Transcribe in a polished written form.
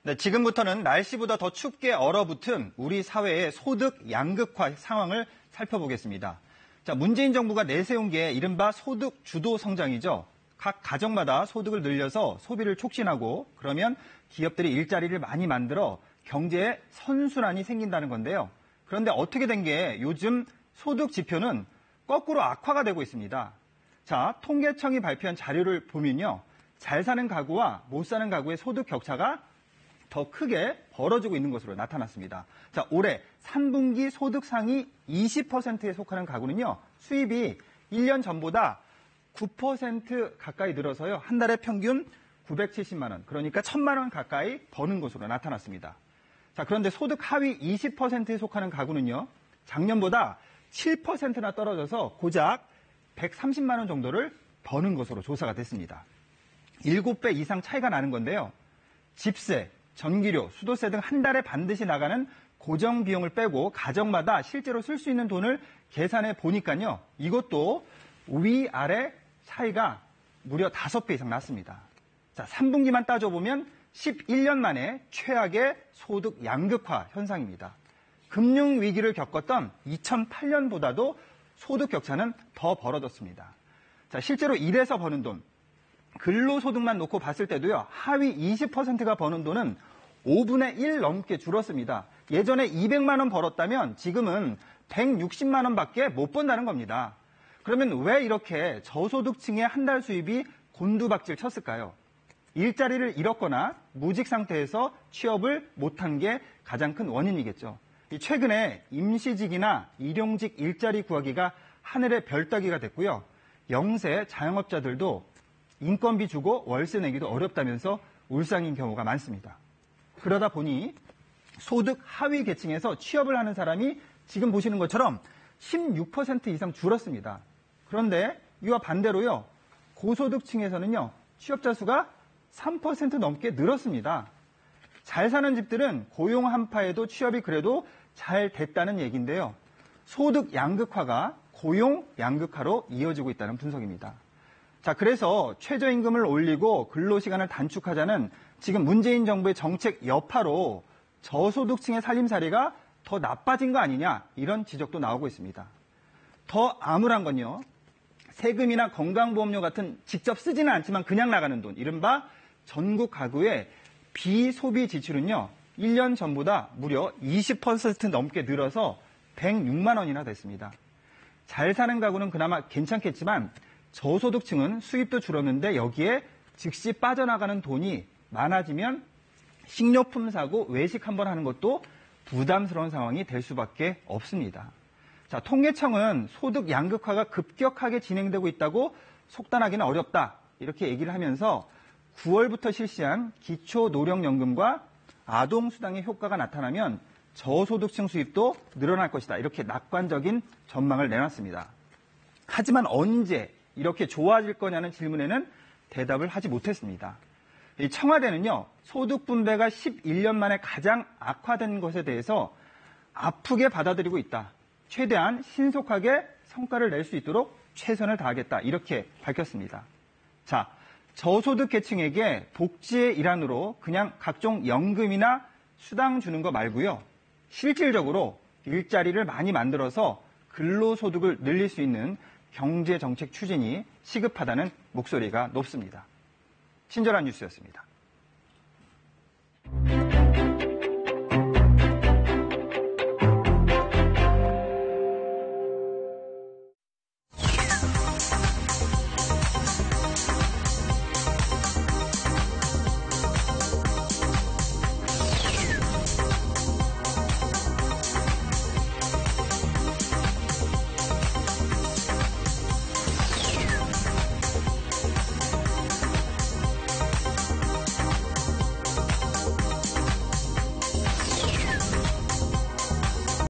네, 지금부터는 날씨보다 더 춥게 얼어붙은 우리 사회의 소득 양극화 상황을 살펴보겠습니다. 자, 문재인 정부가 내세운 게 이른바 소득 주도 성장이죠. 각 가정마다 소득을 늘려서 소비를 촉진하고 그러면 기업들이 일자리를 많이 만들어 경제에 선순환이 생긴다는 건데요. 그런데 어떻게 된 게 요즘 소득 지표는 거꾸로 악화가 되고 있습니다. 자, 통계청이 발표한 자료를 보면요. 잘 사는 가구와 못 사는 가구의 소득 격차가 더 크게 벌어지고 있는 것으로 나타났습니다. 자, 올해 3분기 소득 상위 20%에 속하는 가구는요, 수입이 1년 전보다 9% 가까이 늘어서요, 한 달에 평균 970만 원, 그러니까 1,000만 원 가까이 버는 것으로 나타났습니다. 자, 그런데 소득 하위 20%에 속하는 가구는요, 작년보다 7%나 떨어져서 고작 130만 원 정도를 버는 것으로 조사가 됐습니다. 7배 이상 차이가 나는 건데요. 집세, 전기료, 수도세 등 한 달에 반드시 나가는 고정 비용을 빼고 가정마다 실제로 쓸 수 있는 돈을 계산해 보니까요. 이것도 위아래 차이가 무려 5배 이상 났습니다. 자, 3분기만 따져보면 11년 만에 최악의 소득 양극화 현상입니다. 금융위기를 겪었던 2008년보다도 소득 격차는 더 벌어졌습니다. 자, 실제로 일해서 버는 돈, 근로소득만 놓고 봤을 때도요, 하위 20%가 버는 돈은 5분의 1 넘게 줄었습니다. 예전에 200만 원 벌었다면 지금은 160만 원밖에 못 번다는 겁니다. 그러면 왜 이렇게 저소득층의 한 달 수입이 곤두박질 쳤을까요? 일자리를 잃었거나 무직 상태에서 취업을 못한 게 가장 큰 원인이겠죠. 최근에 임시직이나 일용직 일자리 구하기가 하늘의 별 따기가 됐고요. 영세 자영업자들도 인건비 주고 월세 내기도 어렵다면서 울상인 경우가 많습니다. 그러다 보니 소득 하위 계층에서 취업을 하는 사람이 지금 보시는 것처럼 16% 이상 줄었습니다. 그런데 이와 반대로요, 고소득층에서는요, 취업자 수가 3% 넘게 늘었습니다. 잘 사는 집들은 고용 한파에도 취업이 그래도 잘 됐다는 얘기인데요. 소득 양극화가 고용 양극화로 이어지고 있다는 분석입니다. 자, 그래서 최저임금을 올리고 근로시간을 단축하자는 지금 문재인 정부의 정책 여파로 저소득층의 살림살이가 더 나빠진 거 아니냐, 이런 지적도 나오고 있습니다. 더 암울한 건요, 세금이나 건강보험료 같은 직접 쓰지는 않지만 그냥 나가는 돈, 이른바 전국 가구의 비소비 지출은요, 1년 전보다 무려 20% 넘게 늘어서 106만 원이나 됐습니다. 잘 사는 가구는 그나마 괜찮겠지만 저소득층은 수입도 줄었는데 여기에 즉시 빠져나가는 돈이 많아지면 식료품 사고 외식 한번 하는 것도 부담스러운 상황이 될 수밖에 없습니다. 자, 통계청은 소득 양극화가 급격하게 진행되고 있다고 속단하기는 어렵다, 이렇게 얘기를 하면서 9월부터 실시한 기초노령연금과 아동수당의 효과가 나타나면 저소득층 수입도 늘어날 것이다, 이렇게 낙관적인 전망을 내놨습니다. 하지만 언제 이렇게 좋아질 거냐는 질문에는 대답을 하지 못했습니다. 이 청와대는요, 소득 분배가 11년 만에 가장 악화된 것에 대해서 아프게 받아들이고 있다. 최대한 신속하게 성과를 낼 수 있도록 최선을 다하겠다, 이렇게 밝혔습니다. 자, 저소득 계층에게 복지의 일환으로 그냥 각종 연금이나 수당 주는 거 말고요, 실질적으로 일자리를 많이 만들어서 근로소득을 늘릴 수 있는 경제정책 추진이 시급하다는 목소리가 높습니다. 친절한 뉴스였습니다.